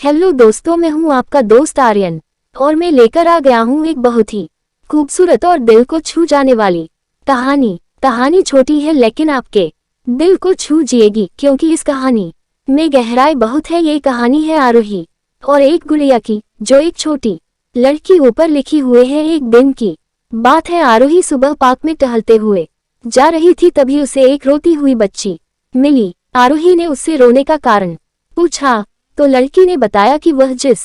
Hello दोस्तों, मैं हूं आपका दोस्त आर्यन और मैं लेकर आ गया हूं एक बहुत ही खूबसूरत और दिल को छू जाने वाली कहानी छोटी है लेकिन आपके दिल को छू जिएगी, क्योंकि इस कहानी में गहराई बहुत है। ये कहानी है आरोही और एक गुड़िया की, जो एक छोटी लड़की ऊपर लिखी हुए है। एक दिन की बात है, आरोही सुबह पार्क में टहलते हुए जा रही थी, तभी उसे एक रोती हुई बच्ची मिली। आरोही ने उससे रोने का कारण पूछा तो लड़की ने बताया कि वह जिस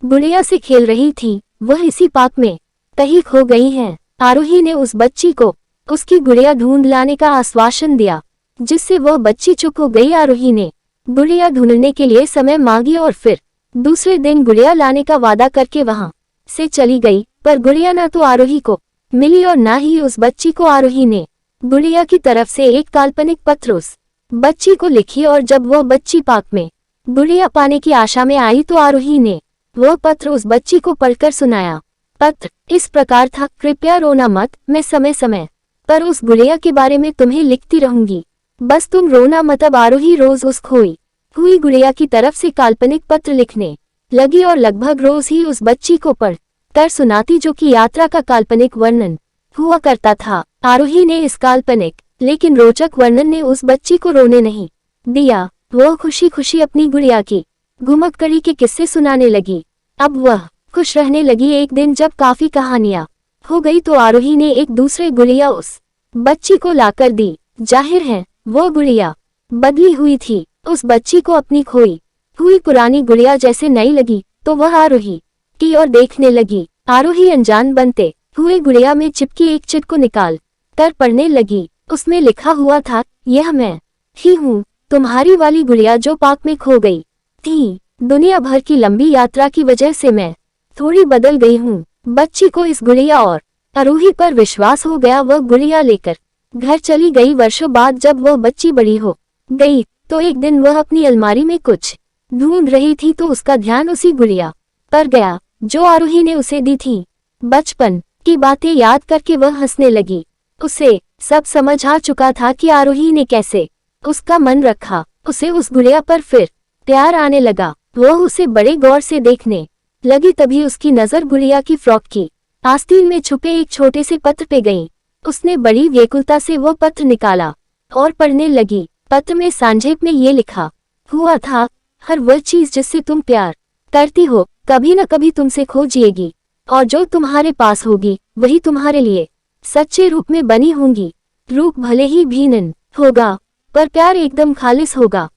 गुड़िया से खेल रही थी वह इसी पार्क में कहीं खो गई है। आरोही ने उस बच्ची को उसकी गुड़िया ढूंढ लाने का आश्वासन दिया, जिससे वह बच्ची चुप हो गई। आरोही ने गुड़िया ढूंढने के लिए समय मांगी और फिर दूसरे दिन गुड़िया लाने का वादा करके वहां से चली गई, पर गुड़िया न तो आरोही को मिली और न ही उस बच्ची को। आरोही ने गुड़िया की तरफ से एक काल्पनिक पत्र उस बच्ची को लिखी और जब वह बच्ची पार्क में गुड़िया पाने की आशा में आई तो आरोही ने वह पत्र उस बच्ची को पढ़कर सुनाया। पत्र इस प्रकार था, कृपया रोना मत, मैं समय समय पर उस गुड़िया के बारे में तुम्हें लिखती रहूंगी, बस तुम रोना मत। अब आरोही रोज उस खोई हुई गुड़िया की तरफ से काल्पनिक पत्र लिखने लगी और लगभग रोज ही उस बच्ची को पढ़ कर सुनाती, जो कि यात्रा का काल्पनिक वर्णन हुआ करता था। आरोही ने इस काल्पनिक लेकिन रोचक वर्णन ने उस बच्ची को रोने नहीं दिया। वह खुशी खुशी अपनी गुड़िया की घुमक्कड़ी के किस्से सुनाने लगी। अब वह खुश रहने लगी। एक दिन जब काफी कहानियां हो गई तो आरोही ने एक दूसरे गुड़िया उस बच्ची को लाकर दी। जाहिर है वो गुड़िया बदली हुई थी। उस बच्ची को अपनी खोई हुई पुरानी गुड़िया जैसे नई लगी तो वह आरोही की ओर देखने लगी। आरोही अनजान बनते हुए गुड़िया में चिपकी एक चिट को निकाल कर पढ़ने लगी। उसमें लिखा हुआ था, यह मैं ही हूँ, तुम्हारी वाली गुड़िया जो पार्क में खो गई थी। दुनिया भर की लंबी यात्रा की वजह से मैं थोड़ी बदल गई हूँ। बच्ची को इस गुड़िया और आरोही पर विश्वास हो गया। वह गुड़िया लेकर घर चली गई। वर्षों बाद जब वह बच्ची बड़ी हो गई तो एक दिन वह अपनी अलमारी में कुछ ढूंढ रही थी तो उसका ध्यान उसी गुड़िया पर गया जो आरोही ने उसे दी थी। बचपन की बातें याद करके वह हंसने लगी। उसे सब समझ आ चुका था कि आरोही ने कैसे उसका मन रखा। उसे उस गुड़िया पर फिर प्यार आने लगा। वह उसे बड़े गौर से देखने लगी। तभी उसकी नजर गुड़िया की फ्रॉक की आस्तीन में छुपे एक छोटे से पत्र पे गई। उसने बड़ी व्याकुलता से वह पत्र निकाला और पढ़ने लगी। पत्र में संक्षेप में ये लिखा हुआ था, हर वह चीज जिससे तुम प्यार करती हो कभी न कभी तुमसे खो जाएगी, और जो तुम्हारे पास होगी वही तुम्हारे लिए सच्चे रूप में बनी होंगी। रूप भले ही भिन्न होगा पर प्यार एकदम खालिस होगा।